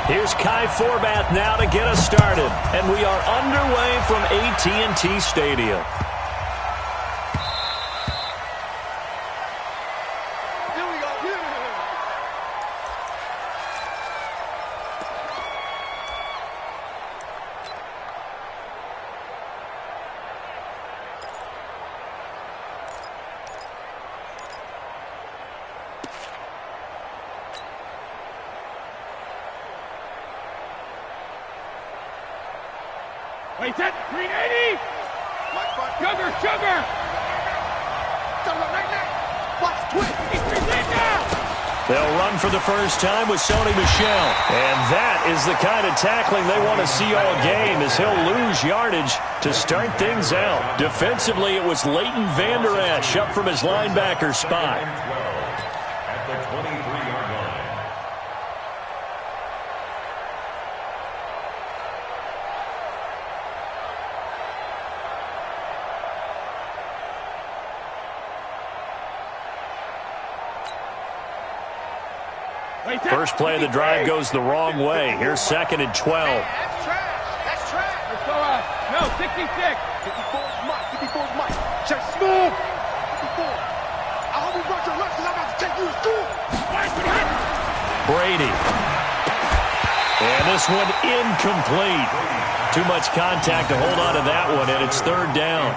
Here's Kai Forbath now to get us started. And we are underway from AT&T Stadium. Wait, that 380! Sugar! They'll run for the first time with Sony Michel. And that is the kind of tackling they want to see all game, as he'll lose yardage to start things out. Defensively, it was Leighton Vander Esch up from his linebacker spot. At the 23-yard line. First play of the drive goes the wrong way. Here's 2nd and 12. That's trash. Let's go out. No, 66. 54's Mike. 54's Mike. Check smooth. 54. I hope you brought your lunch because I'm about to take you to school. Brady. And this one incomplete. Too much contact to hold on to that one, and it's 3rd down.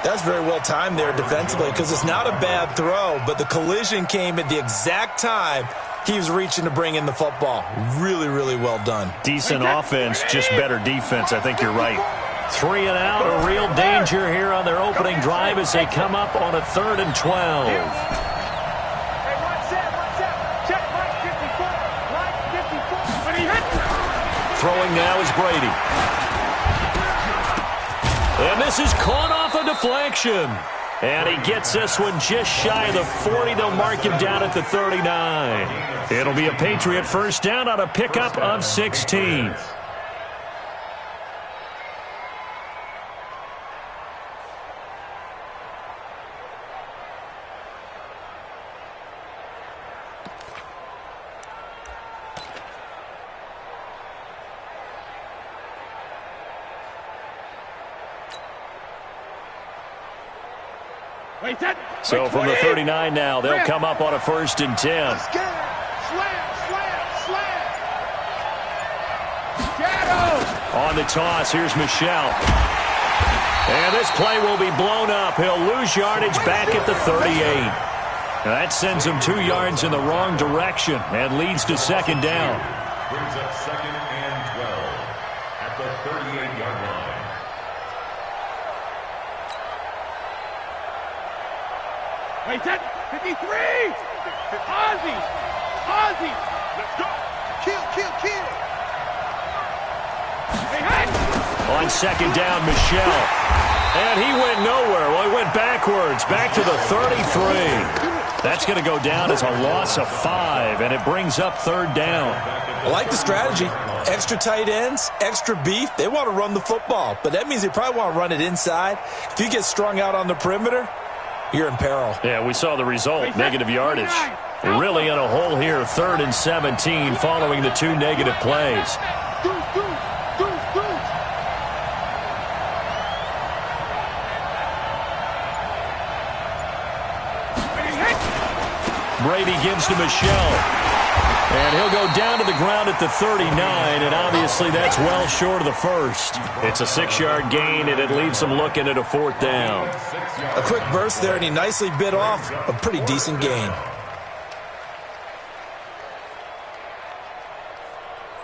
That's very well timed there defensively, because it's not a bad throw, but the collision came at the exact time he was reaching to bring in the football. Really, really well done. Decent offense, just better defense. I think you're right. 3 and out, a real danger here on their opening drive as they come up on a 3rd and 12. Throwing now is Brady. And this is caught off a deflection. And he gets this one just shy of the 40. They'll mark him down at the 39. It'll be a Patriot first down on a pickup of 16. So from the 39 now, they'll come up on a 1st and 10. On the toss, here's Michel. And this play will be blown up. He'll lose yardage back at the 38. That sends him 2 yards in the wrong direction and leads to 2nd down. Brings up 2nd and 12 at the 38-yard line. Wait, that 53! Ozzy! Let's go! Kill! On 2nd down, Michel. And he went nowhere. Well, he went backwards, back to the 33. That's going to go down as a loss of 5, and it brings up 3rd down. I like the strategy. Extra tight ends, extra beef. They want to run the football, but that means they probably want to run it inside. If you get strung out on the perimeter, you're in peril. Yeah, we saw the result, negative yardage. Really in a hole here, 3rd and 17 following the 2 negative plays. Brady gives to Michel. And he'll go down to the ground at the 39, and obviously that's well short of the 1st. It's a 6-yard gain, and it leaves them looking at a 4th down. A quick burst there, and he nicely bit off a pretty decent gain.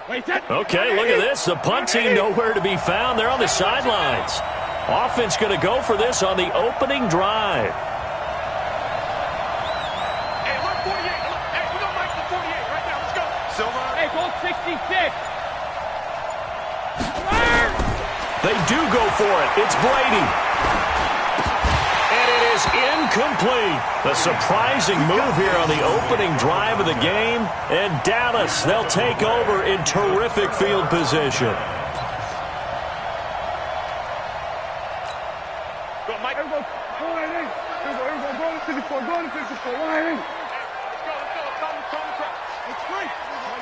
Okay, look at this. The punt team nowhere to be found. They're on the sidelines. Offense going to go for this on the opening drive. Goal 66. They do go for it. It's Brady. And it is incomplete. The surprising move here on the opening drive of the game. And Dallas, they'll take over in terrific field position.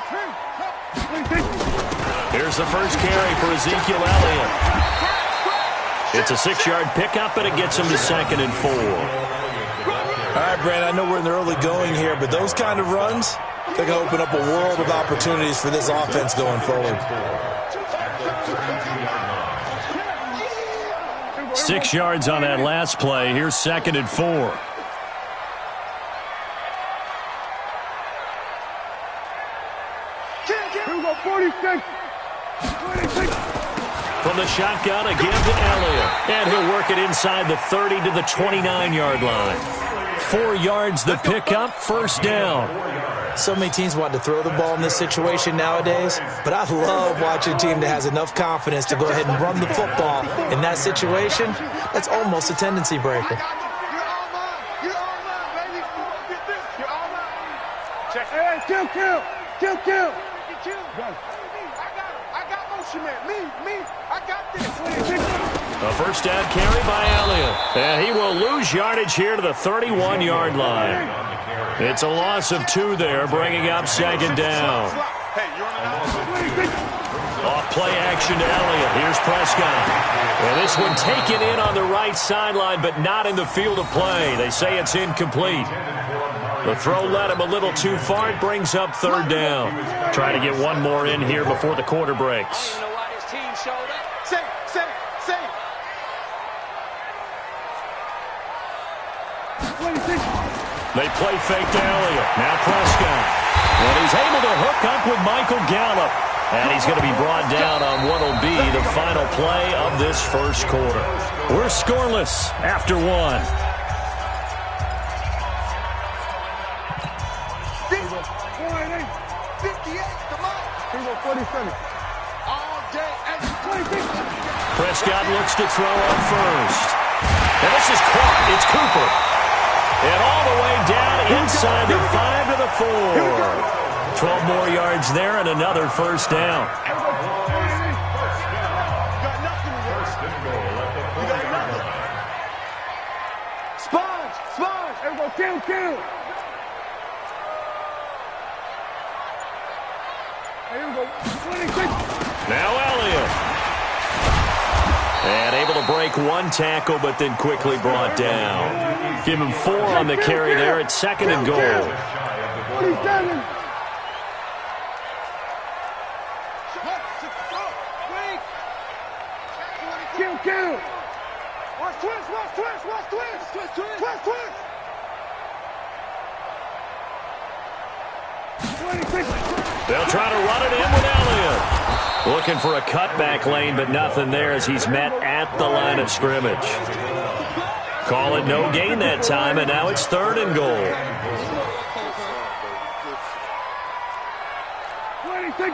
Let's go. Here's the first carry for Ezekiel Elliott. It's a 6-yard pickup, and it gets him to 2nd and 4. All right, Brandon, I know we're in the early going here, but those kind of runs, they're going to open up a world of opportunities for this offense going forward. 6 yards on that last play. Here's 2nd and 4. From the shotgun, again to Elliott. And he'll work it inside the 30 to the 29-yard line. 4 yards the pickup, first down. So many teams want to throw the ball in this situation nowadays, but I love watching a team that has enough confidence to go ahead and run the football in that situation. That's almost a tendency breaker. Kill. I got motion, man. Me. I got this. A first down carry by Elliott. And he will lose yardage here to the 31-yard line. It's a loss of 2 there, bringing up 2nd down. Off play action to Elliott. Here's Prescott. And this one taken in on the right sideline, but not in the field of play. They say it's incomplete. The throw led him a little too far. It brings up 3rd down. Try to get one more in here before the quarter breaks. They play fake to Elliott. Now Prescott. And he's able to hook up with Michael Gallup. And he's going to be brought down on what will be the final play of this first quarter. We're scoreless after 1. 47. All day. Prescott looks to throw on first. And this is caught. It's Cooper. And all the way down inside the 5 to the 4. 12 more yards there and another first down. Sponge. Everybody kill. Now Elliott. And able to break 1 tackle, but then quickly brought down. Give him 4 on the carry there at 2nd and goal. 47. Kill. Watch twist. They'll try to run it in with Elliott. Looking for a cutback lane, but nothing there as he's met at the line of scrimmage. Call it no gain that time, and now it's 3rd and goal. 26.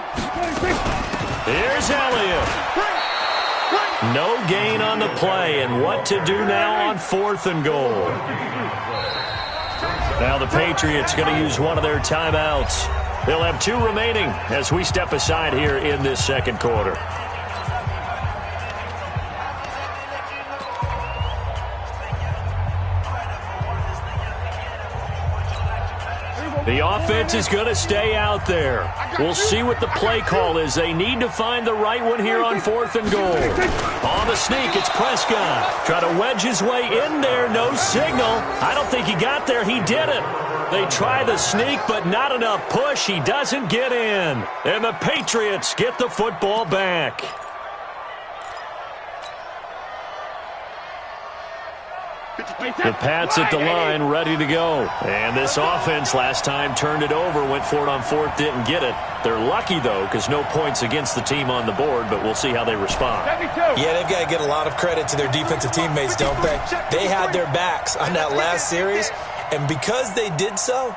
Here's Elliott. No gain on the play, and what to do now on 4th and goal. Now the Patriots going to use one of their timeouts. They'll have 2 remaining as we step aside here in this second quarter. The offense is going to stay out there. We'll see what the play call is. They need to find the right one here on 4th and goal. On the sneak, it's Prescott. Try to wedge his way in there. No signal. I don't think he got there. He did it. They try the sneak, but not enough push. He doesn't get in. And the Patriots get the football back. The Pats at the line, ready to go. And this offense last time turned it over, went for it on 4th, didn't get it. They're lucky, though, because no points against the team on the board, but we'll see how they respond. Yeah, they've got to get a lot of credit to their defensive teammates, don't they? They had their backs on that last series, and because they did so,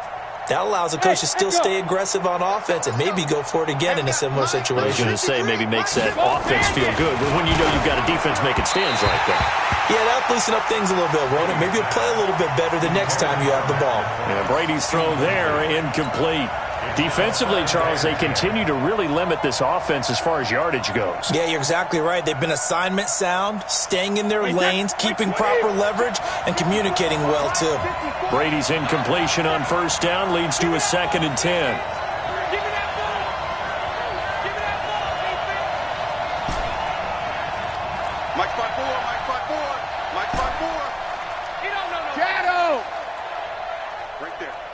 that allows a coach to still stay aggressive on offense and maybe go for it again in a similar situation. I was going to say maybe makes that offense feel good, but when you know you've got a defense making stands like that. Yeah, that'll loosen up things a little bit, won't it? Maybe you'll play a little bit better the next time you have the ball. And Brady's throw there, incomplete. Defensively, Charles, they continue to really limit this offense as far as yardage goes. Yeah, you're exactly right. They've been assignment sound, staying in their lanes, keeping proper leverage, and communicating well, too. Brady's incompletion on 1st down leads to a 2nd and 10.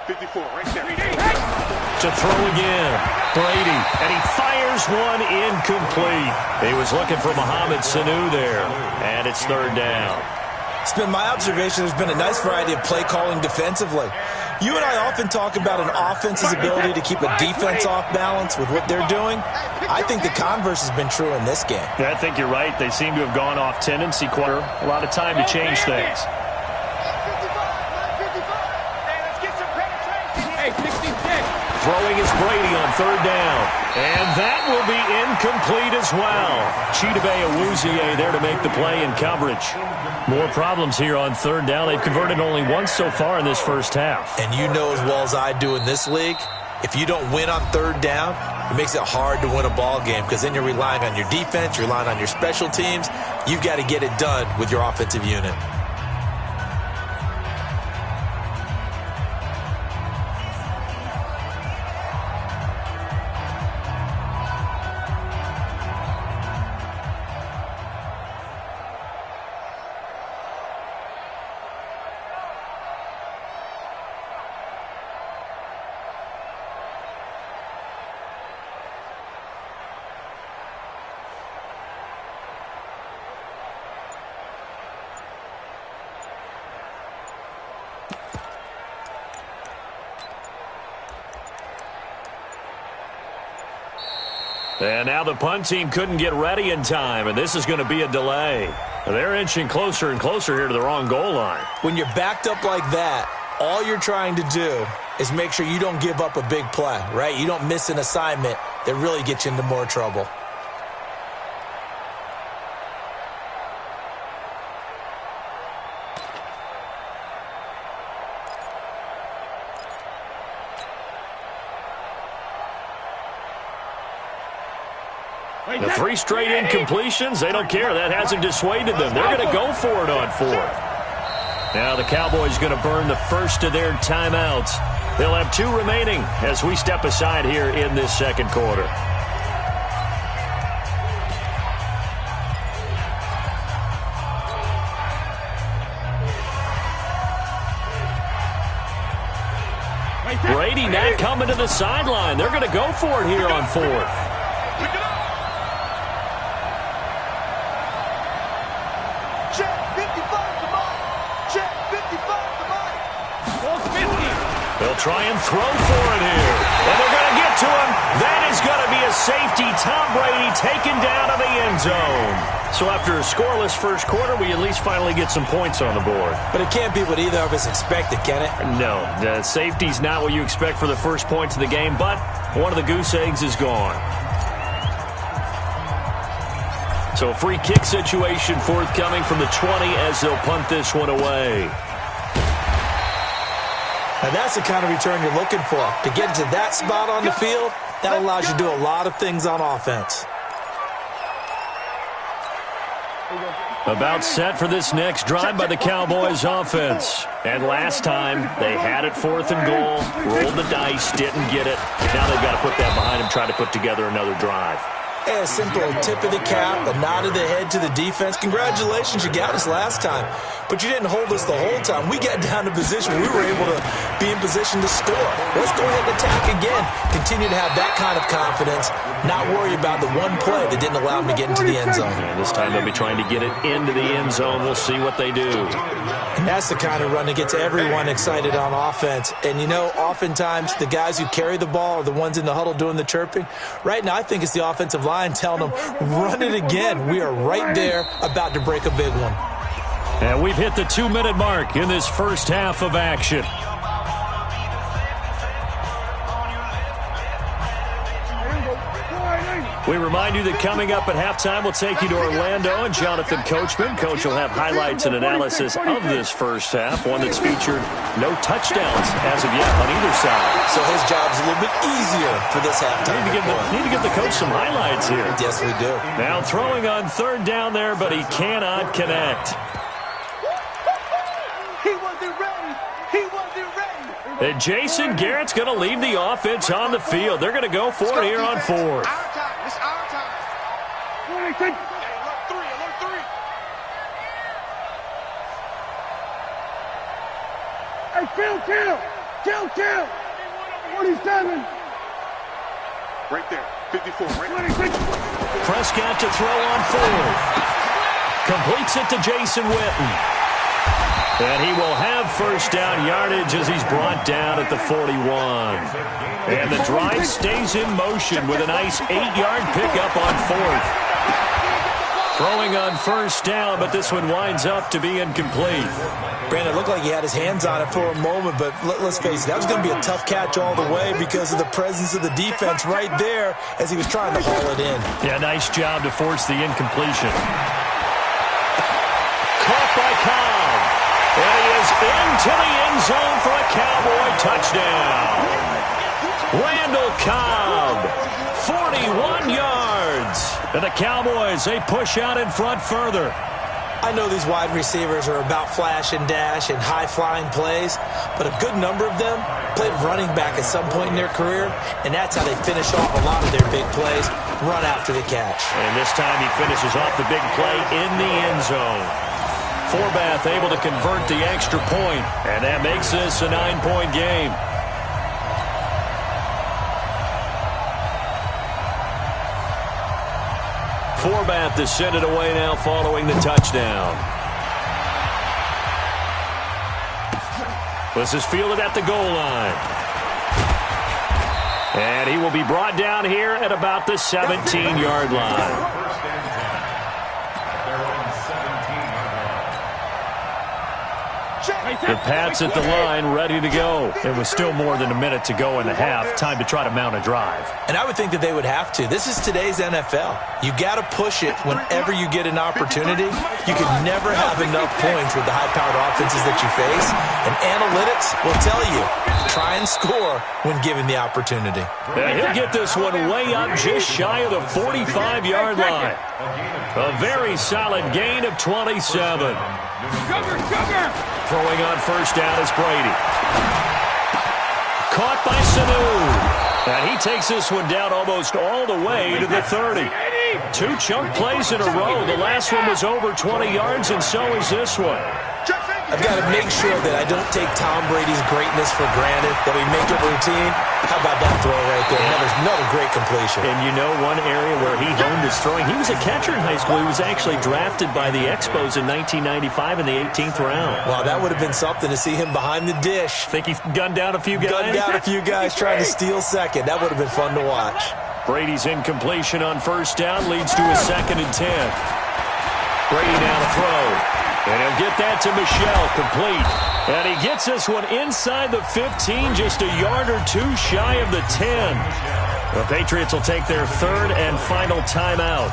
54, right there. To throw again. Brady, and he fires one incomplete. He was looking for Mohamed Sanu there, and it's third down. It's been my observation there's been a nice variety of play calling defensively. You and I often talk about an offense's ability to keep a defense off balance with what they're doing. I think the converse has been true in this game. Yeah, I think you're right. They seem to have gone off tendency quarter. A lot of time to change things. Throwing is Brady on third down. And that will be incomplete as well. Chidobe Awuzie there to make the play in coverage. More problems here on third down. They've converted only once so far in this first half. And you know as well as I do in this league, if you don't win on third down, it makes it hard to win a ball game because then you're relying on your defense, you're relying on your special teams. You've got to get it done with your offensive unit. And now the punt team couldn't get ready in time, and this is going to be a delay. They're inching closer and closer here to the wrong goal line. When you're backed up like that, all you're trying to do is make sure you don't give up a big play, right? You don't miss an assignment that really gets you into more trouble. The three straight incompletions, they don't care. That hasn't dissuaded them. They're going to go for it on fourth. Now the Cowboys going to burn the first of their timeouts. They'll have two remaining as we step aside here in this second quarter. Brady not coming to the sideline. They're going to go for it here on fourth. They'll try and throw for it here. And they're going to get to him. That is going to be a safety. Tom Brady taken down to the end zone. So after a scoreless first quarter, we at least finally get some points on the board. But it can't be what either of us expected, can it? No, the safety's not what you expect for the first points of the game, but one of the goose eggs is gone. So a free kick situation forthcoming from the 20 as they'll punt this one away. And that's the kind of return you're looking for. To get to that spot on the field, that allows you to do a lot of things on offense. About set for this next drive by the Cowboys offense. And last time, they had it fourth and goal, rolled the dice, didn't get it. Now they've got to put that behind them, try to put together another drive. A simple tip of the cap, a nod of the head to the defense. Congratulations, you got us last time. But you didn't hold us the whole time. We got down to position. We were able to be in position to score. Let's go ahead and attack again. Continue to have that kind of confidence. Not worry about the one play that didn't allow them to get into the end zone. And this time they'll be trying to get it into the end zone. We'll see what they do. And that's the kind of run that gets everyone excited on offense. And, you know, oftentimes the guys who carry the ball are the ones in the huddle doing the chirping. Right now, I think it's the offensive line telling them, run it again. We are right there about to break a big one. And we've hit the 2-minute mark in this first half of action. We remind you that coming up at halftime, we'll take you to Orlando and Jonathan Coachman. Coach will have highlights and analysis of this first half, one that's featured no touchdowns as of yet on either side. So his job's a little bit easier for this halftime. Need to give the coach some highlights here. Yes, we do. Now throwing on third down there, but he cannot connect. He wasn't ready. He wasn't ready. And Jason Garrett's going to leave the offense on the field. They're going to go for it here on fourth. Our time. It's our time. Alert three. Hey, Phil. Kill. 47. Right there. 54. Right there. Prescott to throw on 4th. Completes it to Jason Witten. And he will have first down yardage as he's brought down at the 41. And the drive stays in motion with a nice 8-yard pickup on 4th. Throwing on first down, but this one winds up to be incomplete. Brandon, it looked like he had his hands on it for a moment, but let's face it, that was going to be a tough catch all the way because of the presence of the defense right there as he was trying to haul it in. Yeah, nice job to force the incompletion. Caught by Cobb. And he is into the end zone for a Cowboy touchdown. Randall Cobb, 41 yards. And the Cowboys, they push out in front further. I know these wide receivers are about flash and dash and high-flying plays, but a good number of them played running back at some point in their career, and that's how they finish off a lot of their big plays, run after the catch. And this time he finishes off the big play in the end zone. Forbath able to convert the extra point, and that makes this a 9-point game. Forbath to send it away now following the touchdown. This is fielded at the goal line. And he will be brought down here at about the 17-yard line. The Pats at the line, ready to go. It was still more than a minute to go in the half. Time to try to mount a drive. And I would think that they would have to. This is today's NFL. You got to push it whenever you get an opportunity. You can never have enough points with the high-powered offenses that you face. And analytics will tell you, try and score when given the opportunity. Yeah, he'll get this one way up just shy of the 45-yard line. A very solid gain of 27. Throwing on first down is Brady. Caught by Sanu. And he takes this one down almost all the way to the 30. 2 chunk plays in a row. The last one was over 20 yards, and so is this one. I've got to make sure that I don't take Tom Brady's greatness for granted, that we make it routine. How about that throw right there? Another great completion. And you know one area where he honed his throwing? He was a catcher in high school. He was actually drafted by the Expos in 1995 in the 18th round. Wow, that would have been something to see him behind the dish. Think he gunned down a few guys? Gunned down a few guys trying to steal second. That would have been fun to watch. Brady's incompletion on first down leads to a 2nd and 10. Brady now to throw. And he'll get that to Michel, complete. And he gets this one inside the 15, just a yard or 2 shy of the 10. The Patriots will take their 3rd and final timeout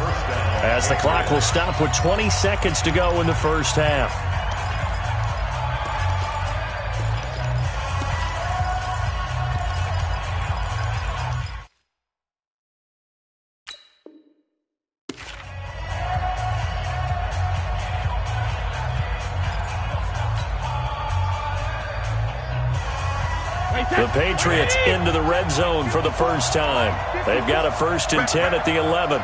as the clock will stop with 20 seconds to go in the first half. The Patriots into the red zone for the first time. They've got a 1st and 10 at the 11.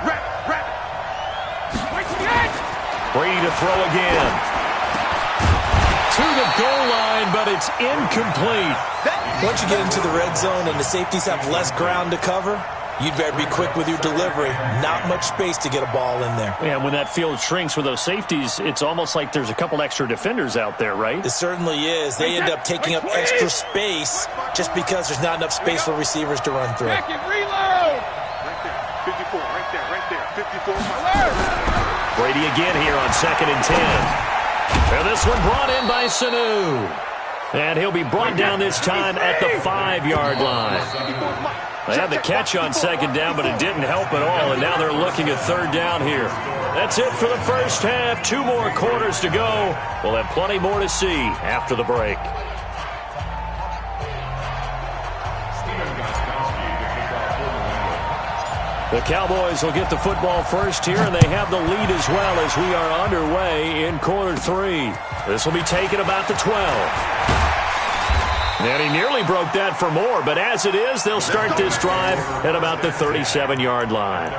Brady to throw again. To the goal line, but it's incomplete. Once you get into the red zone and the safeties have less ground to cover, you'd better be quick with your delivery. Not much space to get a ball in there. Yeah, when that field shrinks with those safeties, it's almost like there's a couple extra defenders out there, right? It certainly is. They end up taking up extra space just because there's not enough space for receivers to run through. Reload! Right there, 54, right there, 54. Brady again here on 2nd and 10. And this one brought in by Sanu. And he'll be brought down this time at the 5-yard line. They had the catch on 2nd down, but it didn't help at all, and now they're looking at 3rd down here. That's it for the first half. 2 more quarters to go. We'll have plenty more to see after the break. The Cowboys will get the football first here, and they have the lead as well as we are underway in quarter 3. This will be taken about the 12. And he nearly broke that for more, but as it is, they'll start this drive at about the 37-yard line.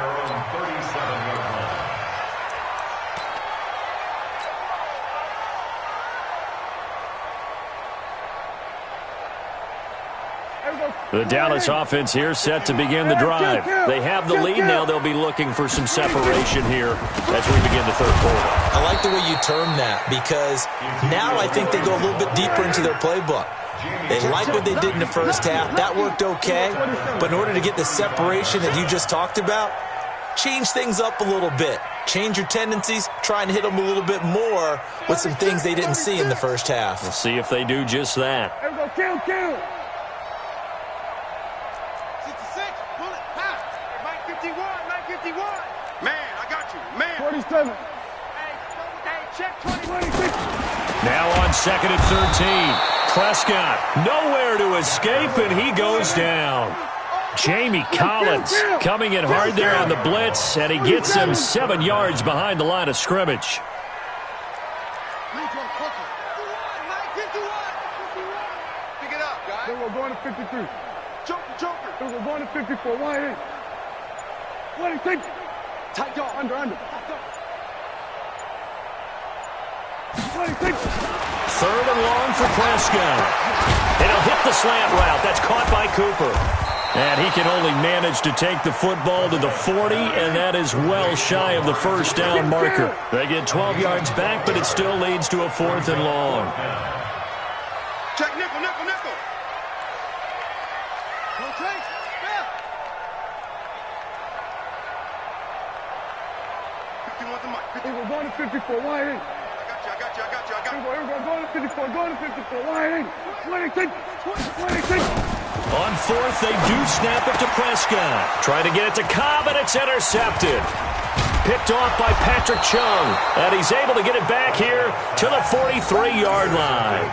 The Dallas offense here set to begin the drive. They have the lead now. They'll be looking for some separation here as we begin the third quarter. I like the way you term that because now I think they go a little bit deeper into their playbook. They like what they did in the first half. That worked okay. But in order to get the separation that you just talked about, change things up a little bit. Change your tendencies. Try and hit them a little bit more with some things they didn't see in the first half. We'll see if they do just that. Kill. 66, pull it, pass. 951. Man, I got you, man. 47. Hey, check 26. Now on 2nd and 13. Prescott nowhere to escape, and he goes down. Jamie Collins coming in hard there on the blitz, and he gets him 7 yards behind the line of scrimmage. Pick it up, guys. We're going to 53. Joker. We're going to 54. Wide in. 26. Tight dog. Under. 26. 3rd and long for Prescott. And he'll hit the slant route. That's caught by Cooper. And he can only manage to take the football to the 40, and that is well shy of the first down marker. They get 12 yards back, but it still leads to a 4th and long. Check nickel. Okay, back. 51 to Mike. We're going to 54. Wide in. I got you. Here we go. Going to 54. Wide in. 26. On 4th, they do snap it to Prescott. Trying to get it to Cobb, and it's intercepted. Picked off by Patrick Chung, and he's able to get it back here to the 43-yard line.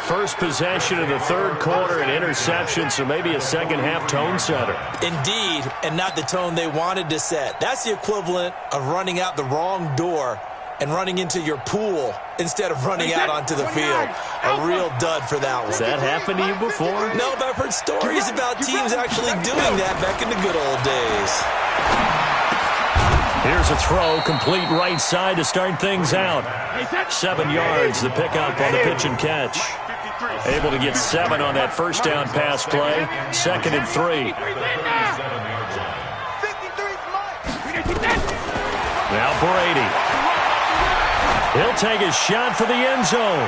First possession of the third quarter, an interception, so maybe a second-half tone setter. Indeed, and not the tone they wanted to set. That's the equivalent of running out the wrong door and running into your pool instead of running out onto the field. A real dud for that one. Has that happened to you before? No, but I've heard stories about teams actually doing that back in the good old days. Here's a throw, complete right side to start things out. 7 yards, the pickup on the pitch and catch. Able to get 7 on that first down pass play. 2nd and 3. Now Brady. He'll take a shot for the end zone.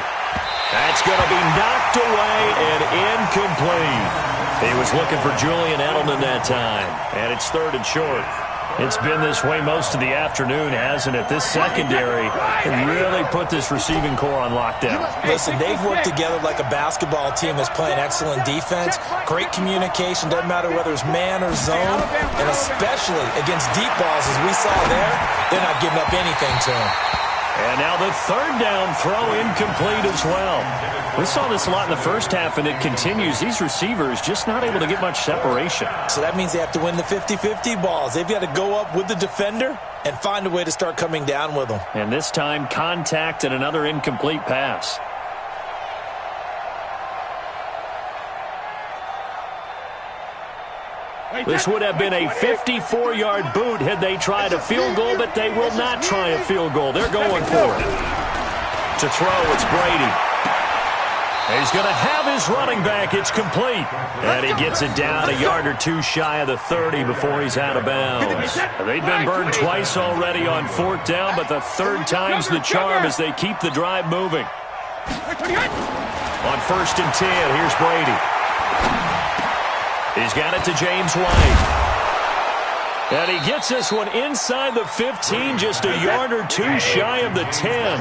That's going to be knocked away and incomplete. He was looking for Julian Edelman that time, and it's 3rd and short. It's been this way most of the afternoon, hasn't it? This secondary can really put this receiving core on lockdown. Listen, they've worked together like a basketball team that's playing excellent defense. Great communication, doesn't matter whether it's man or zone, and especially against deep balls, as we saw there, they're not giving up anything to them. And now the 3rd down throw incomplete as well. We saw this a lot in the first half, and it continues. These receivers just not able to get much separation. So that means they have to win the 50-50 balls. They've got to go up with the defender and find a way to start coming down with them. And this time, contact and another incomplete pass. This would have been a 54-yard boot had they tried a field goal, but they will not try a field goal. They're going for it. To throw, it's Brady. He's going to have his running back. It's complete. And he gets it down a yard or two shy of the 30 before he's out of bounds. They've been burned twice already on 4th down, but the 3rd time's the charm as they keep the drive moving. On 1st and 10, here's Brady. He's got it to James White. And he gets this one inside the 15, just a yard or two shy of the 10.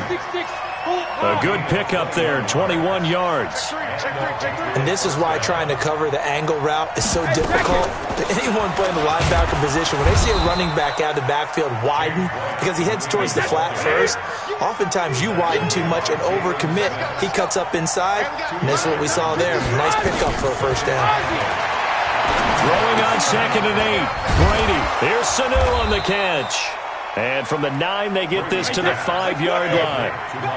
A good pickup there, 21 yards. And this is why trying to cover the angle route is so difficult. Anyone playing the linebacker position, when they see a running back out of the backfield widen, because he heads towards the flat first, oftentimes you widen too much and overcommit. He cuts up inside, and this is what we saw there. Nice pickup for a first down. Throwing on 2nd and 8. Brady. Here's Sanu on the catch. And from the 9, they get this to the 5-yard line.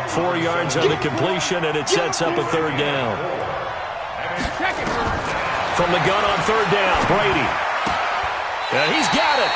4 yards on the completion, and it sets up a 3rd down. From the gun on 3rd down, Brady. And he's got it.